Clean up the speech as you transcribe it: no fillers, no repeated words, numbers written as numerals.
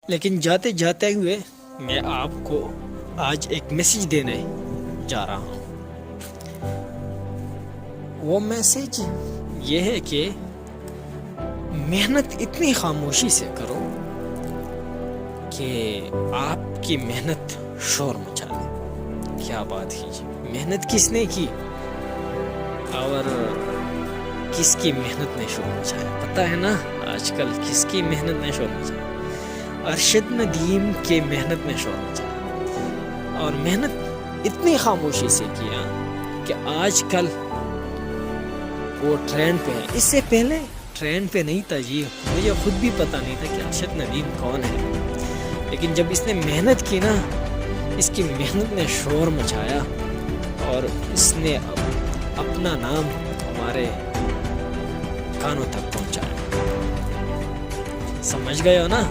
لیکن جاتے جاتے ہوئے میں آپ کو آج ایک میسج دینے جا رہا ہوں۔ وہ میسج یہ ہے کہ محنت اتنی خاموشی سے کرو کہ آپ کی محنت شور مچا دے۔ کیا بات کیجیے، محنت کس نے کی اور کس کی محنت نے شور مچایا پتہ ہے نا؟ آج کل کس کی محنت نے شور مچایا؟ ارشد ندیم کے محنت نے شور مچایا، اور محنت اتنی خاموشی سے کیا کہ آج کل وہ ٹرینڈ پہ ہے۔ اس سے پہلے ٹرینڈ پہ نہیں تھا جی، مجھے خود بھی پتہ نہیں تھا کہ ارشد ندیم کون ہے، لیکن جب اس نے محنت کی نا، اس کی محنت نے شور مچایا اور اس نے اپنا نام ہمارے کانوں تک پہنچایا۔ سمجھ گئے ہو نا؟